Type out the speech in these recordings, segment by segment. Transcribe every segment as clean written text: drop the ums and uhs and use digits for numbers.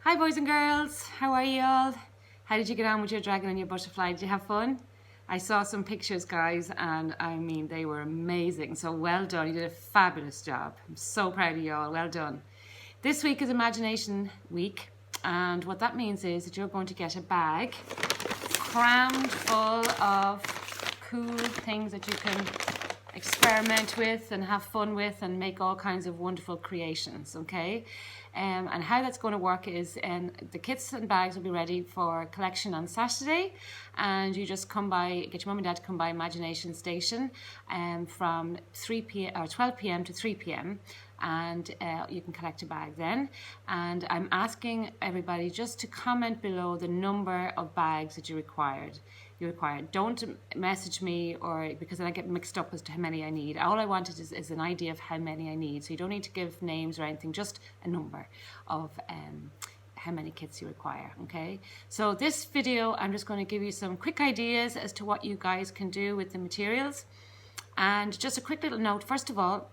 Hi boys and girls, how are you all? How did you get on with your dragon and your butterfly? Did you have fun? I saw some pictures, guys, and I mean they were amazing, so well done. You did a fabulous job. I'm so proud of you all, well done. This week is Imagination Week, and what that means is that you're going to get a bag crammed full of cool things that you can experiment with and have fun with and make all kinds of wonderful creations, okay? And how that's going to work is the kits and bags will be ready for collection on Saturday, and you just come by, get your mum and dad to come by Imagination Station from 3 p.m. or 12 p.m. to 3 p.m. and you can collect a bag then. And I'm asking everybody just to comment below the number of bags that you required. Don't message me, or because then I get mixed up as to how many I need. All I wanted is an idea of how many I need. So you don't need to give names or anything, just a number of how many kits you require, okay? So this video, I'm just going to give you some quick ideas as to what you guys can do with the materials. And just a quick little note, first of all,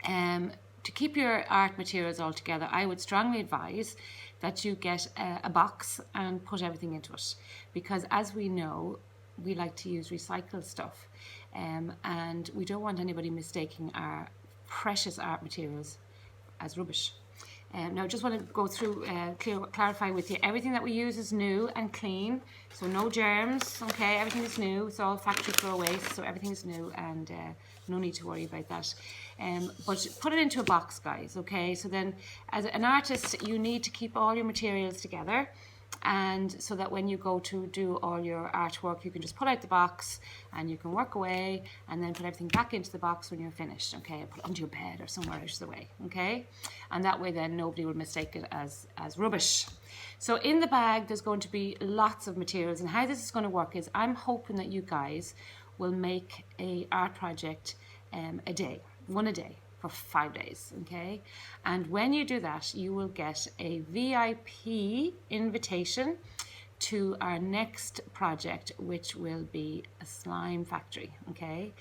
to keep your art materials all together, I would strongly advise that you get a box and put everything into it, because as we know, we like to use recycled stuff, and we don't want anybody mistaking our precious art materials as rubbish. Now I just want to go through, clarify with you, everything that we use is new and clean, so no germs, okay, everything is new, it's all factory throw waste, so everything is new, and no need to worry about that. But put it into a box, guys, okay? So then as an artist, you need to keep all your materials together, and so that when you go to do all your artwork, you can just pull out the box and you can work away and then put everything back into the box when you're finished, okay? Put it under your bed or somewhere out of the way, okay? And that way then nobody will mistake it as rubbish. So in the bag there's going to be lots of materials, and how this is going to work is I'm hoping that you guys will make a art project a day, one a day, for 5 days, okay? And when you do that, you will get a VIP invitation to our next project, which will be a slime factory, okay?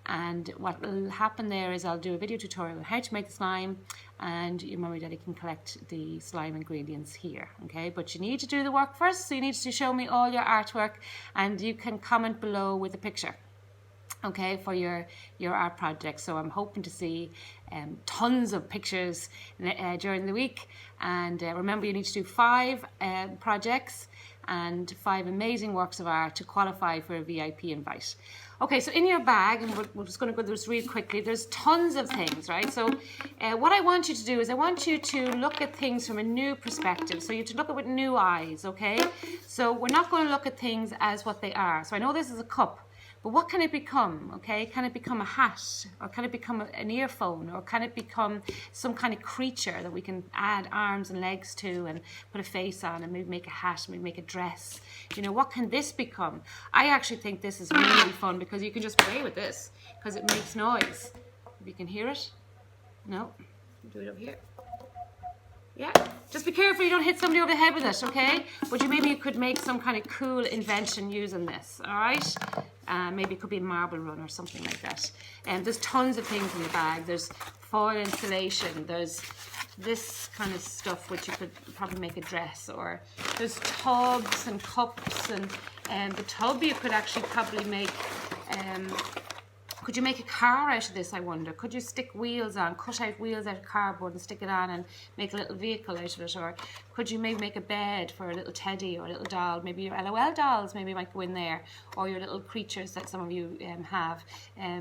And what will happen there is I'll do a video tutorial on how to make the slime, and your mummy and daddy can collect the slime ingredients here, okay? But you need to do the work first, so you need to show me all your artwork, and you can comment below with a picture, okay, for your art project. So I'm hoping to see tons of pictures during the week, and remember, you need to do 5 projects and 5 amazing works of art to qualify for a VIP invite. Okay, so in your bag, and we're just going to go through this real quickly, there's tons of things, right? So what I want you to do is I want you to look at things from a new perspective. So you have to look at it with new eyes, okay? So we're not going to look at things as what they are. So I know this is a cup, but what can it become, okay? Can it become a hat? Or can it become an earphone? Or can it become some kind of creature that we can add arms and legs to and put a face on and maybe make a hat, maybe make a dress? You know, what can this become? I actually think this is really fun because you can just play with this because it makes noise. If you can hear it. No? Do it over here. Yeah, just be careful you don't hit somebody over the head with it, okay? But maybe you could make some kind of cool invention using this, all right? Maybe it could be a marble run or something like that. And there's tons of things in the bag. There's foil insulation. There's this kind of stuff which you could probably make a dress, or there's tubs and cups, and the tub you could actually probably make. Could you make a car out of this, I wonder? Could you stick wheels on, cut out wheels out of cardboard and stick it on and make a little vehicle out of it? Or could you maybe make a bed for a little teddy or a little doll? Maybe your LOL dolls maybe might go in there, or your little creatures that some of you have.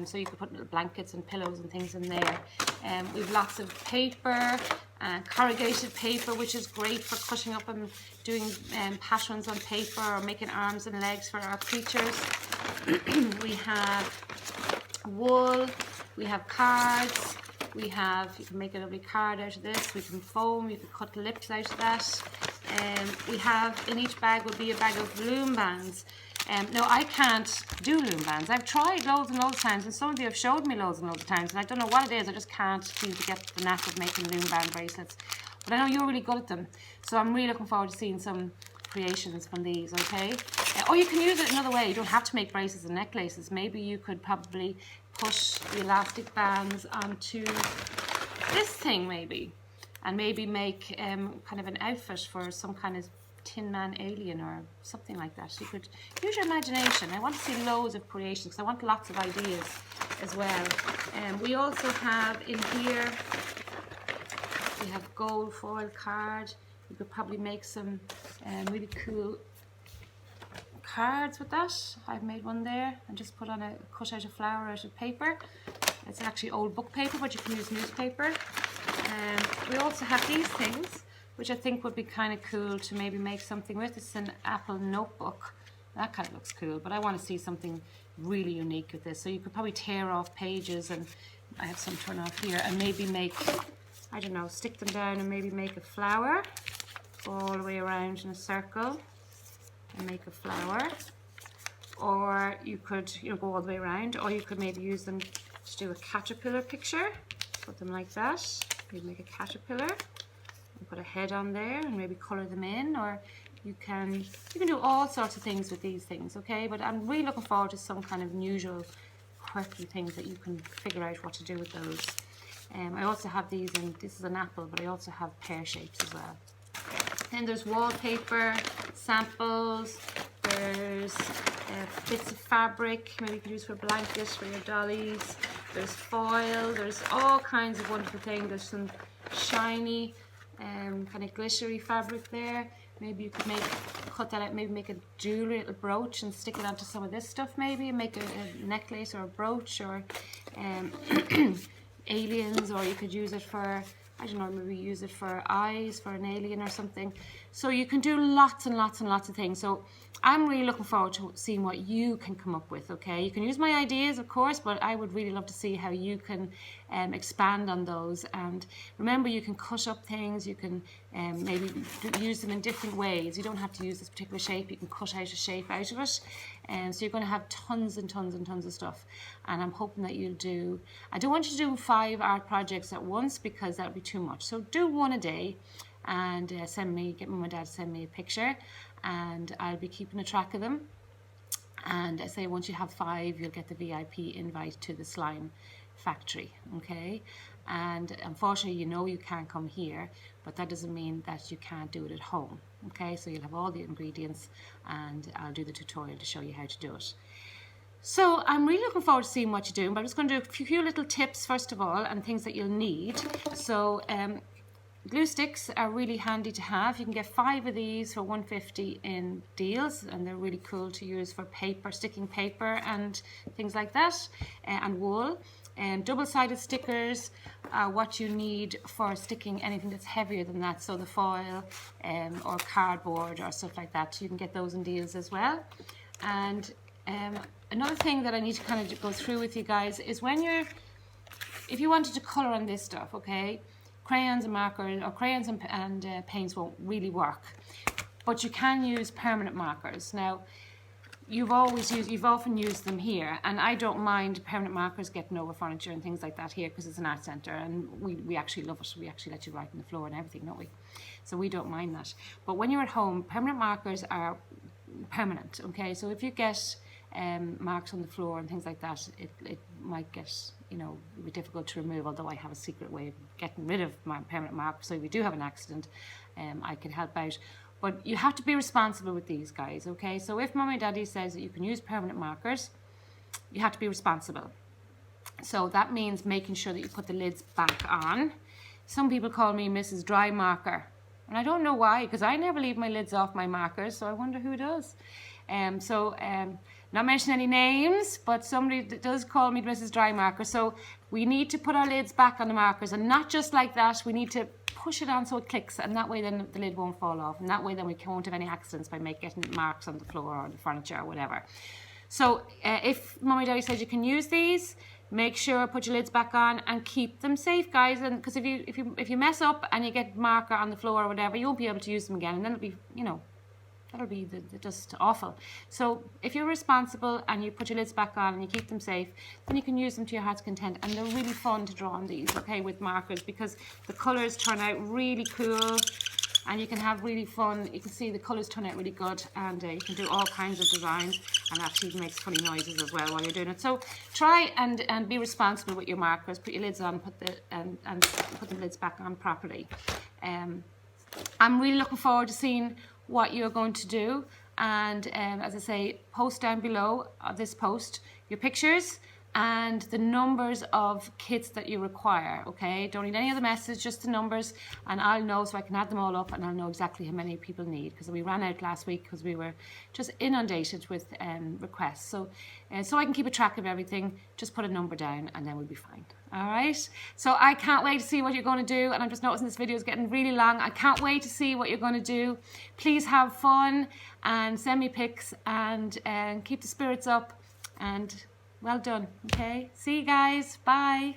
So you could put little blankets and pillows and things in there. We've lots of paper, corrugated paper, which is great for cutting up and doing patterns on paper or making arms and legs for our creatures. We have wool, we have cards, you can make a lovely card out of this, we can foam, you can cut lips out of that. We have, in each bag will be a bag of loom bands. No, I can't do loom bands. I've tried loads and loads of times, and some of you have showed me loads and loads of times, and I don't know what it is, I just can't seem to get the knack of making loom band bracelets. But I know you're really good at them, so I'm really looking forward to seeing some creations from these, okay? Or you can use it another way. You don't have to make bracelets and necklaces. Maybe you could probably push the elastic bands onto this thing, maybe. and maybe make kind of an outfit for some kind of Tin Man alien or something like that. You could use your imagination. I want to see loads of creations because I want lots of ideas as well. We also have in here, we have gold foil card. You could probably make some really cool cards with that. I've made one there and just put on cut out a flower out of paper. It's actually old book paper, but you can use newspaper. We also have these things, which I think would be kind of cool to maybe make something with. It's an Apple notebook. That kind of looks cool, but I want to see something really unique with this. So you could probably tear off pages, and I have some torn off here, and maybe make, I don't know, stick them down and maybe make a flower, go all the way around in a circle and make a flower. Or you could, go all the way around, or you could maybe use them to do a caterpillar picture. Put them like that. Maybe make a caterpillar and put a head on there and maybe color them in, or you can do all sorts of things with these things, okay? But I'm really looking forward to some kind of unusual, quirky things that you can figure out what to do with those. I also have these, and this is an apple, but I also have pear shapes as well. Then there's wallpaper, samples, there's bits of fabric, maybe you could use for blankets for your dollies. There's foil, there's all kinds of wonderful things. There's some shiny, kind of glittery fabric there. Maybe you could cut that out, maybe make a jewelry, little brooch, and stick it onto some of this stuff maybe, and make a necklace or a brooch, or aliens, or you could use it for, I don't know, maybe use it for eyes for an alien or something. So you can do lots and lots and lots of things. So I'm really looking forward to seeing what you can come up with, okay? You can use my ideas, of course, but I would really love to see how you can expand on those. And remember, you can cut up things, you can maybe use them in different ways. You don't have to use this particular shape, you can cut out a shape out of it. So you're going to have tons and tons and tons of stuff. And I'm hoping that you'll do, I don't want you to do 5 art projects at once because that would be too much. So do one a day, and get Mum and Dad to send me a picture, and I'll be keeping a track of them. And I say once you have 5, you'll get the VIP invite to the slime factory, okay? And unfortunately, you can't come here, but that doesn't mean that you can't do it at home, okay? So you'll have all the ingredients, and I'll do the tutorial to show you how to do it. So I'm really looking forward to seeing what you're doing, but I'm just going to do a few little tips first of all, and things that you'll need. So glue sticks are really handy to have. You can get 5 of these for $1.50 in deals, and they're really cool to use for paper, sticking paper and things like that, and wool. And double-sided stickers are what you need for sticking anything that's heavier than that, so the foil or cardboard or stuff like that. You can get those in deals as well. And another thing that I need to kind of go through with you guys is if you wanted to colour on this stuff, okay, crayons and markers, or crayons and paints won't really work, but you can use permanent markers. Now, you've often used them here, and I don't mind permanent markers getting over furniture and things like that here because it's an art centre, and we actually love it. We actually let you write on the floor and everything, don't we? So we don't mind that. But when you're at home, permanent markers are permanent, okay? So if you get marks on the floor and things like that, it might get, be difficult to remove, although I have a secret way of getting rid of my permanent markers, so if you do have an accident, I can help out. But you have to be responsible with these guys, okay? So if Mummy and Daddy says that you can use permanent markers, you have to be responsible. So that means making sure that you put the lids back on. Some people call me Mrs. Dry Marker, and I don't know why, because I never leave my lids off my markers, so I wonder who does. Not mention any names, but somebody does call me Mrs. Dry Marker. So we need to put our lids back on the markers, and not just like that, we need to push it on so it clicks, and that way then the lid won't fall off, and that way then we won't have any accidents by getting marks on the floor or the furniture or whatever. So if Mummy Daddy says you can use these, make sure put your lids back on and keep them safe, guys. And because if you mess up and you get marker on the floor or whatever, you won't be able to use them again, and then it'll be that'll be just awful. So if you're responsible and you put your lids back on and you keep them safe, then you can use them to your heart's content. And they're really fun to draw on these, okay, with markers, because the colours turn out really cool. and you can have really fun. You can see the colours turn out really good, and you can do all kinds of designs, and actually it makes funny noises as well while you're doing it. So try and be responsible with your markers. Put your lids on, put the lids back on properly. I'm really looking forward to seeing what you're going to do, and as I say, post down below this post your pictures and the numbers of kits that you require, okay? Don't need any other message, just the numbers, and I'll know, so I can add them all up, and I'll know exactly how many people need, because we ran out last week because we were just inundated with requests. So I can keep a track of everything, just put a number down and then we'll be fine. All right, so I can't wait to see what you're going to do, and I'm just noticing this video is getting really long. I can't wait to see what you're going to do. Please have fun and send me pics, and keep the spirits up, and well done. Okay, see you guys, bye.